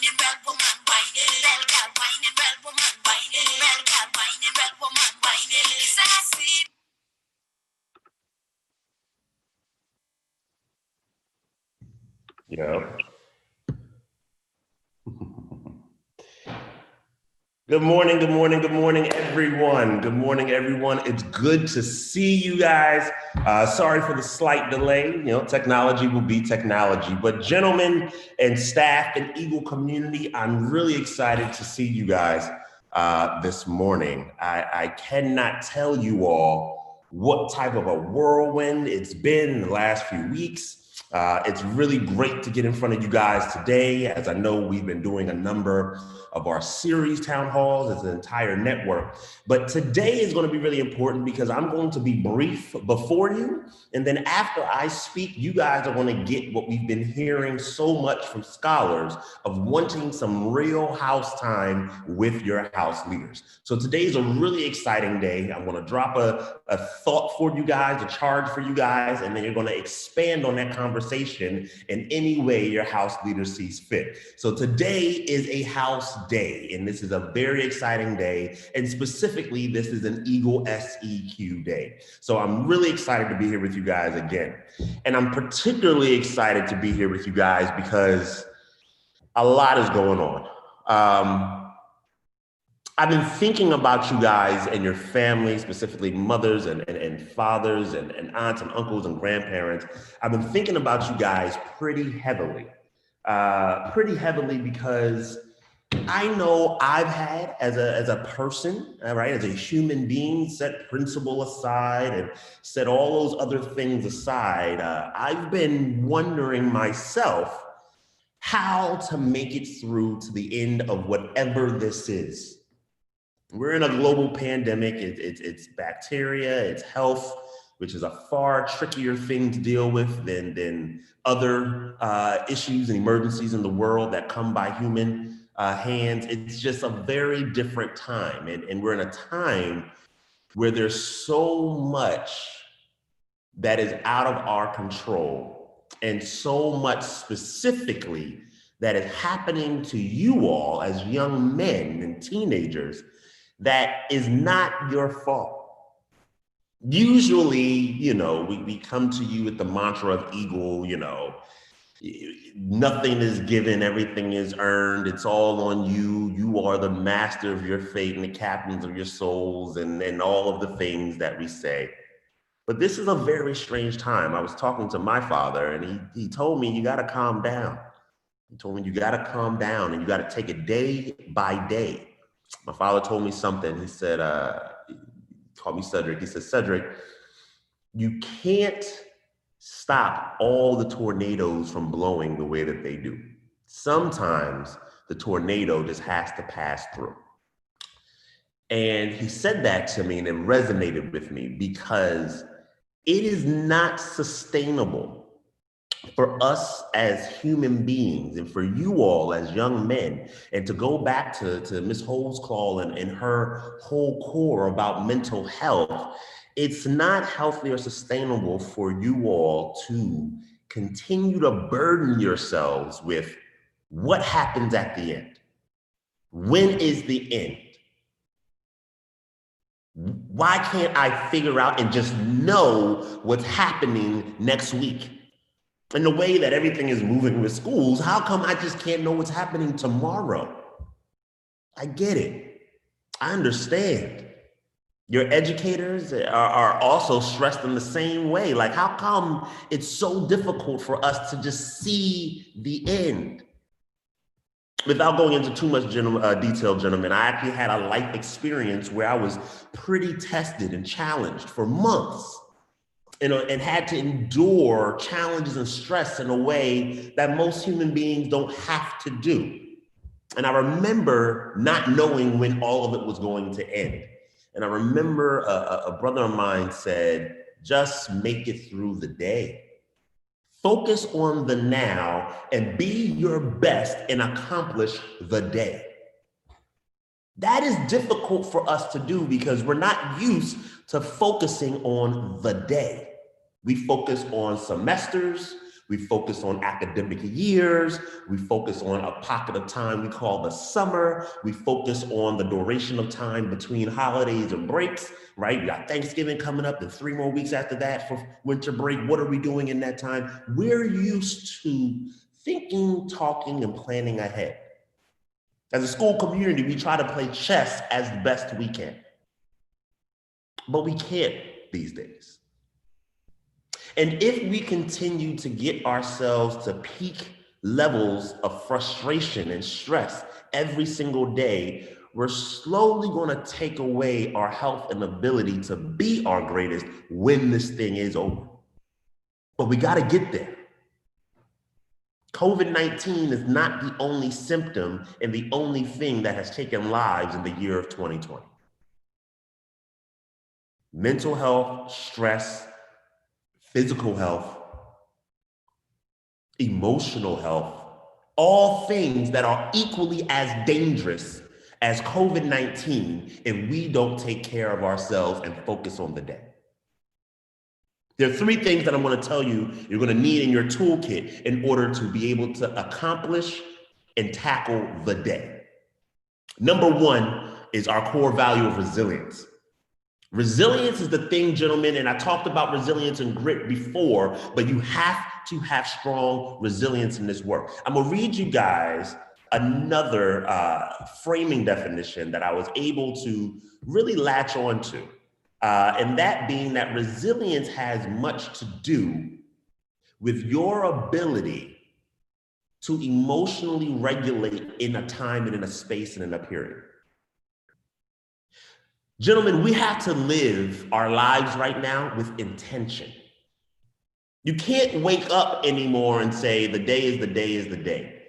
whining, well, woman, whining, well, girl, whining, well, woman, whining, well, girl, whining, well, woman, whining, sassy. Yeah. Good morning, good morning, good morning, everyone. Good morning, everyone. It's good to see you guys. Sorry for the slight delay. You know, technology will be technology. But gentlemen and staff and Eagle community, I'm really excited to see you guys this morning. I cannot tell you all what type of a whirlwind it's been in the last few weeks. It's really great to get in front of you guys today, as I know we've been doing a number of our series town halls as an entire network. But today is going to be really important because I'm going to be brief before you. And then after I speak, you guys are going to get what we've been hearing so much from scholars of wanting some real house time with your house leaders. So today is a really exciting day. I'm going to drop a thought for you guys, a charge for you guys, and then you're going to expand on that conversation in any way your house leader sees fit. So today is a house day, and this is a very exciting day, and specifically this is an Eagle SEQ day. So I'm really excited to be here with you guys again, and I'm particularly excited to be here with you guys because a lot is going on. I've been thinking about you guys and your family, specifically mothers and fathers and aunts and uncles and grandparents. I've been thinking about you guys pretty heavily because I know I've had as a person, right, as a human being, set principle aside and set all those other things aside. I've been wondering myself how to make it through to the end of whatever this is. We're in a global pandemic. It's bacteria, it's health, which is a far trickier thing to deal with than other issues and emergencies in the world that come by human hands. It's just a very different time. And we're in a time where there's so much that is out of our control, and so much specifically that is happening to you all as young men and teenagers that is not your fault. Usually, you know, we come to you with the mantra of Eagle, you know, nothing is given, everything is earned, it's all on you. You are the master of your fate and the captains of your souls, and all of the things that we say. But this is a very strange time. I was talking to my father, and he told me, you got to calm down. He told me, you got to calm down and you got to take it day by day. My father told me something. He said, he called me Cedric. He said, Cedric, you can't stop all the tornadoes from blowing the way that they do. Sometimes the tornado just has to pass through. And he said that to me, and it resonated with me because it is not sustainable for us as human beings and for you all as young men, and to go back to Ms. Holtzclaw and her whole core about mental health, it's not healthy or sustainable for you all to continue to burden yourselves with what happens at the end. When is the end? Why can't I figure out and just know what's happening next week? And the way that everything is moving with schools, how come I just can't know what's happening tomorrow? I get it. I understand. Your educators are also stressed in the same way. Like, how come it's so difficult for us to just see the end? Without going into too much detail, gentlemen, I actually had a life experience where I was pretty tested and challenged for months, and had to endure challenges and stress in a way that most human beings don't have to do. And I remember not knowing when all of it was going to end. And I remember a brother of mine said, just make it through the day. Focus on the now and be your best and accomplish the day. That is difficult for us to do because we're not used to focusing on the day. We focus on semesters, We focus on academic years. We focus on a pocket of time we call the summer. We focus on the duration of time between holidays and breaks, right? We got Thanksgiving coming up and 3 more weeks after that for winter break. What are we doing in that time? We're used to thinking, talking, and planning ahead. As a school community, we try to play chess as best we can, but we can't these days. And if we continue to get ourselves to peak levels of frustration and stress every single day, we're slowly going to take away our health and ability to be our greatest when this thing is over. But we got to get there. COVID-19 is not the only symptom and the only thing that has taken lives in the year of 2020. Mental health, stress, physical health, emotional health, all things that are equally as dangerous as COVID-19 if we don't take care of ourselves and focus on the day. There are 3 things that I'm going to tell you you're going to need in your toolkit in order to be able to accomplish and tackle the day. Number 1 is our core value of resilience. Resilience is the thing, gentlemen, and I talked about resilience and grit before, but you have to have strong resilience in this work. I'm gonna read you guys another framing definition that I was able to really latch on to, and that being that resilience has much to do with your ability to emotionally regulate in a time and in a space and in a period. Gentlemen, we have to live our lives right now with intention. You can't wake up anymore and say the day is the day is the day.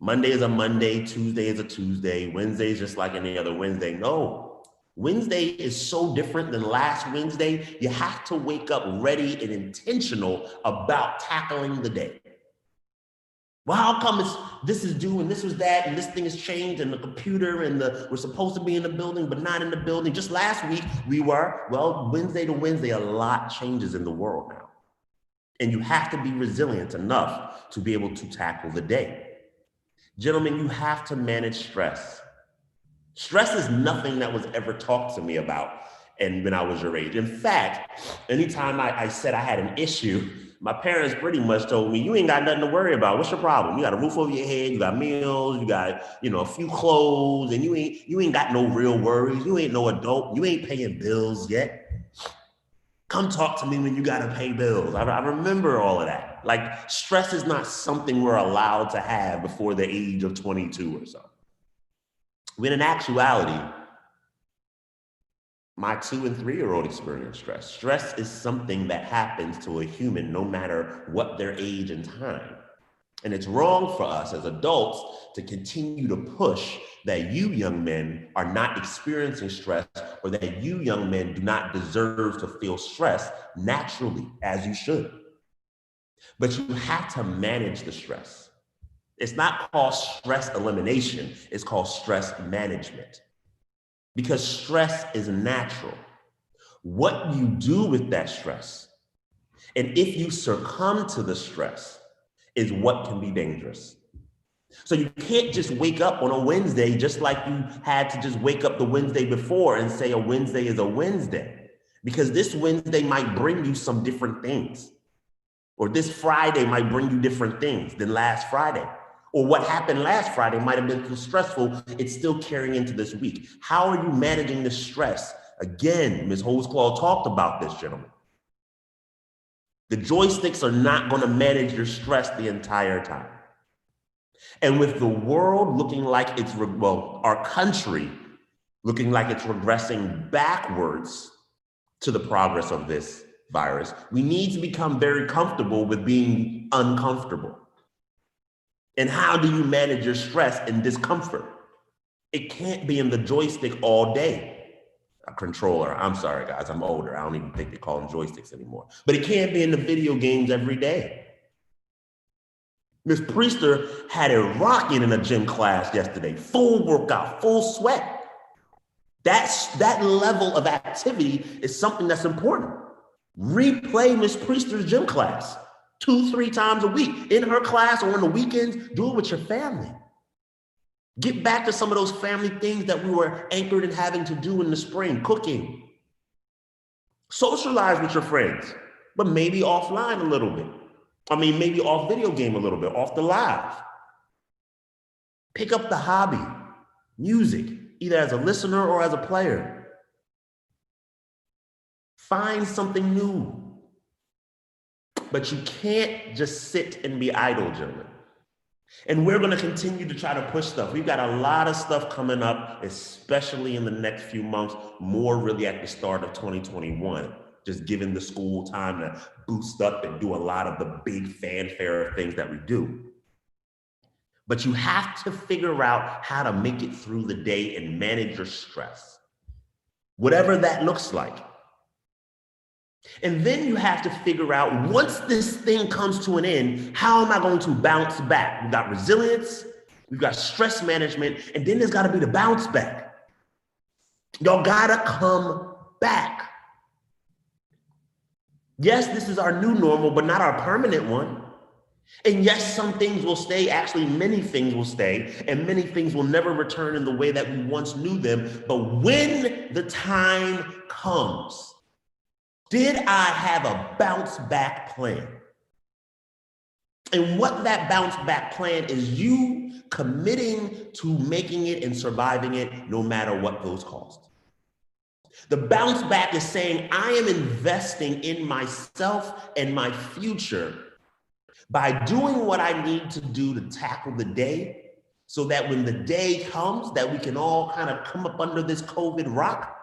Monday is a Monday, Tuesday is a Tuesday, Wednesday is just like any other Wednesday. No, Wednesday is so different than last Wednesday. You have to wake up ready and intentional about tackling the day. Well, how come this is due and this was that and this thing has changed and the computer and we're supposed to be in the building but not in the building. Just last week we were, well, Wednesday to Wednesday, a lot changes in the world now. And you have to be resilient enough to be able to tackle the day. Gentlemen, you have to manage stress. Stress is nothing that was ever talked to me about and when I was your age. In fact, anytime I said I had an issue, my parents pretty much told me, you ain't got nothing to worry about. What's your problem? You got a roof over your head, you got meals, you got, a few clothes, and you ain't got no real worries. You ain't no adult. You ain't paying bills yet. Come talk to me when you got to pay bills. I remember all of that. Like, stress is not something we're allowed to have before the age of 22 or so. When in actuality, my 2- and 3-year-old experience stress. Stress is something that happens to a human no matter what their age and time. And it's wrong for us as adults to continue to push that you young men are not experiencing stress or that you young men do not deserve to feel stress naturally as you should. But you have to manage the stress. It's not called stress elimination, it's called stress management. Because stress is natural. What you do with that stress, and if you succumb to the stress, is what can be dangerous. So you can't just wake up on a Wednesday just like you had to just wake up the Wednesday before and say a Wednesday is a Wednesday. Because this Wednesday might bring you some different things. Or this Friday might bring you different things than last Friday. Or what happened last Friday might have been too stressful. It's still carrying into this week. How are you managing the stress? Again, Ms. Holzclaw talked about this, gentlemen. The joysticks are not going to manage your stress the entire time. And with the world looking like it's, our country looking like it's regressing backwards to the progress of this virus, we need to become very comfortable with being uncomfortable. And how do you manage your stress and discomfort? It can't be in the joystick all day. A controller, I'm sorry guys, I'm older. I don't even think they call them joysticks anymore. But it can't be in the video games every day. Ms. Priester had it rocking in a gym class yesterday. Full workout, full sweat. That level of activity is something that's important. Replay Ms. Priester's gym class. 2, 3 times a week in her class or on the weekends. Do it with your family. Get back to some of those family things that we were anchored in having to do in the spring, cooking. Socialize with your friends, but maybe offline a little bit. I mean, maybe off video game a little bit, off the live. Pick up the hobby, music, either as a listener or as a player. Find something new. But you can't just sit and be idle, gentlemen. And we're going to continue to try to push stuff. We've got a lot of stuff coming up, especially in the next few months, more really at the start of 2021, just giving the school time to boost up and do a lot of the big fanfare things that we do. But you have to figure out how to make it through the day and manage your stress, whatever that looks like. And then you have to figure out, once this thing comes to an end, how am I going to bounce back? We've got resilience, we've got stress management, and then there's got to be the bounce back. Y'all got to come back. Yes, this is our new normal, but not our permanent one. And yes, some things will stay. Actually, many things will stay, and many things will never return in the way that we once knew them. But when the time comes, did I have a bounce back plan? And what that bounce back plan is, you committing to making it and surviving it no matter what those costs. The bounce back is saying, I am investing in myself and my future by doing what I need to do to tackle the day, so that when the day comes that we can all kind of come up under this COVID rock,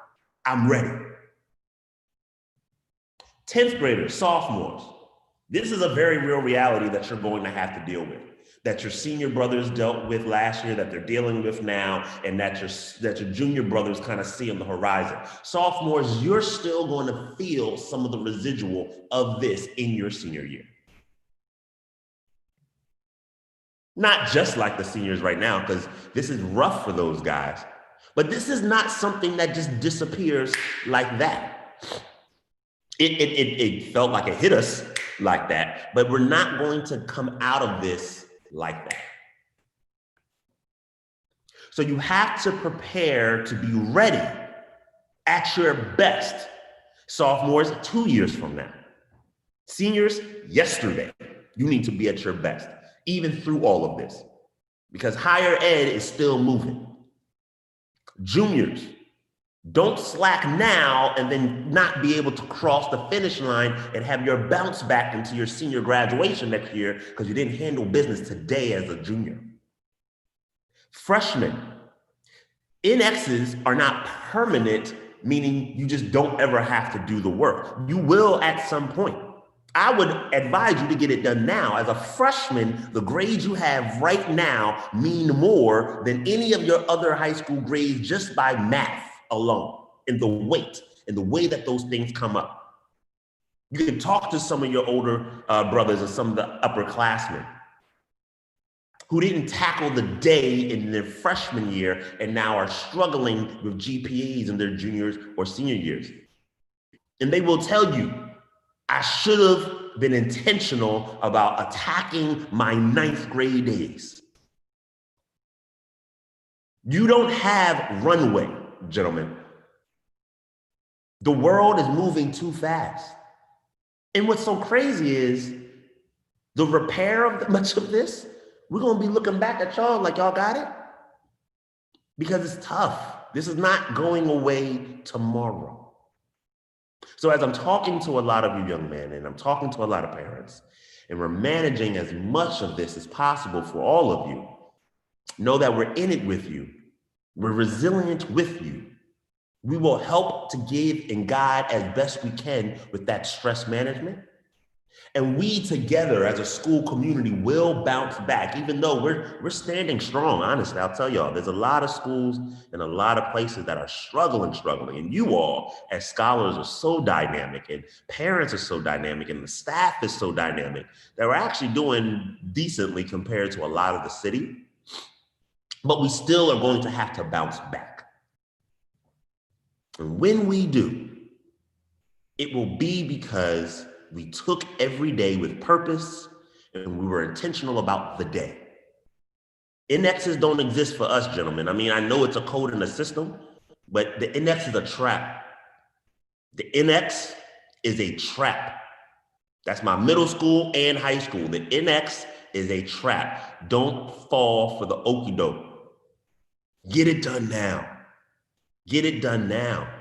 I'm ready. 10th graders, sophomores, this is a very real reality that you're going to have to deal with, that your senior brothers dealt with last year, that they're dealing with now, and that your junior brothers kind of see on the horizon. Sophomores, you're still going to feel some of the residual of this in your senior year. Not just like the seniors right now, because this is rough for those guys, but this is not something that just disappears like that. It felt like it hit us like that, but we're not going to come out of this like that. So you have to prepare to be ready at your best. Sophomores, 2 years from now. Seniors, yesterday. You need to be at your best, even through all of this, because higher ed is still moving. Juniors, don't slack now and then not be able to cross the finish line and have your bounce back into your senior graduation next year because you didn't handle business today as a junior. Freshmen, NXs are not permanent, meaning you just don't ever have to do the work. You will at some point. I would advise you to get it done now. As a freshman, the grades you have right now mean more than any of your other high school grades just by math alone, in the weight, in the way that those things come up. You can talk to some of your older brothers or some of the upperclassmen who didn't tackle the day in their freshman year and now are struggling with GPAs in their juniors or senior years. And they will tell you, I should have been intentional about attacking my 9th grade days. You don't have runway, gentlemen. The world is moving too fast. And what's so crazy is the repair of much of this, we're going to be looking back at y'all like y'all got it, because it's tough. This is not going away tomorrow. So as I'm talking to a lot of you young men, and I'm talking to a lot of parents, and we're managing as much of this as possible for all of you, know that we're in it with you. We're resilient with you. We will help to give and guide as best we can with that stress management. And we together as a school community will bounce back, even though we're standing strong. Honestly, I'll tell y'all, there's a lot of schools and a lot of places that are struggling. And you all as scholars are so dynamic, and parents are so dynamic, and the staff is so dynamic that we're actually doing decently compared to a lot of the city. But we still are going to have to bounce back. And when we do, it will be because We took every day with purpose, and we were intentional about the day. Indexes don't exist for us, gentlemen. I mean, I know it's a code in the system, but the index is a trap. The index is a trap. That's my middle school and high school. The index is a trap. Don't fall for the okie doke. Get it done now. Get it done now.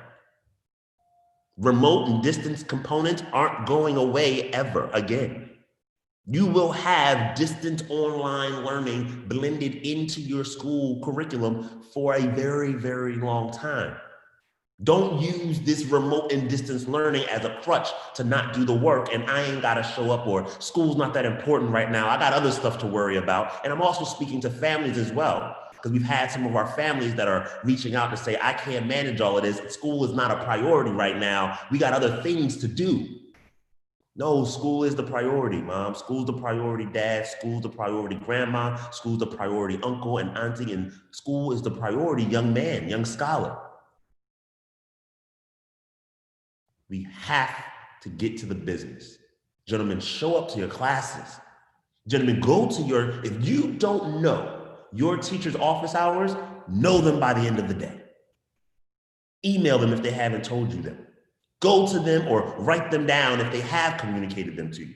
Remote and distance components aren't going away ever again. You will have distant online learning blended into your school curriculum for a very, very long time. Don't use this remote and distance learning as a crutch to not do the work and I ain't got to show up or school's not that important right now. I got other stuff to worry about. And I'm also speaking to families as well, because we've had some of our families that are reaching out to say, I can't manage all of this. School is not a priority right now. We got other things to do. No, school is the priority, mom. School's the priority, dad. School's the priority, grandma. School's the priority, uncle and auntie. And school is the priority, young man, young scholar. We have to get to the business. Gentlemen, show up to your classes. Gentlemen, go to your, if you don't know your teacher's office hours, know them by the end of the day. Email them if they haven't told you them. Go to them or write them down if they have communicated them to you.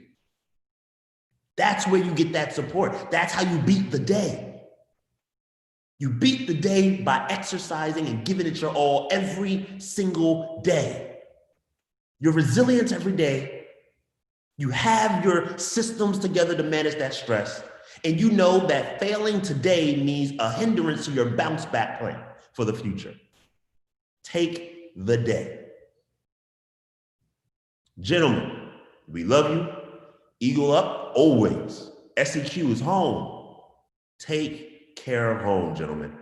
That's where you get that support. That's how you beat the day. You beat the day by exercising and giving it your all every single day. You're resilient every day. You have your systems together to manage that stress. And you know that failing today means a hindrance to your bounce back plan for the future. Take the day. Gentlemen, we love you. Eagle up always. SEQ is home. Take care of home, gentlemen.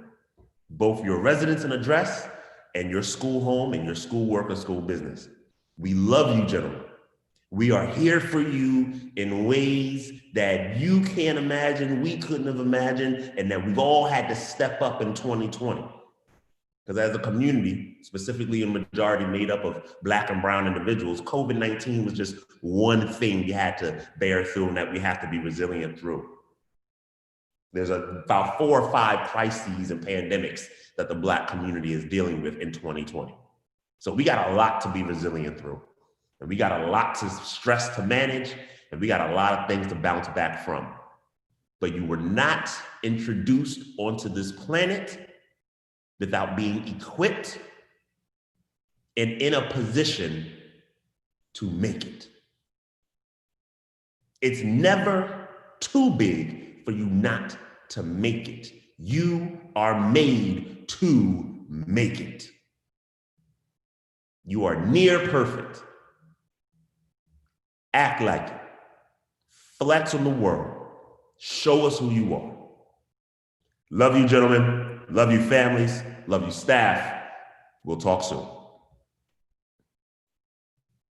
Both your residence and address and your school home and your school work or school business. We love you, gentlemen. We are here for you in ways that you can't imagine, we couldn't have imagined, and that we've all had to step up in 2020. Because as a community, specifically a majority made up of Black and brown individuals, COVID-19 was just one thing we had to bear through and that we have to be resilient through. There's about 4 or 5 crises and pandemics that the Black community is dealing with in 2020. So we got a lot to be resilient through. And we got a lot to stress to manage, and we got a lot of things to bounce back from. But you were not introduced onto this planet without being equipped and in a position to make it. It's never too big for you not to make it. You are made to make it. You are near perfect. Act like it. Flex on the world. Show us who you are. Love you, gentlemen. Love you, families. Love you, staff. We'll talk soon.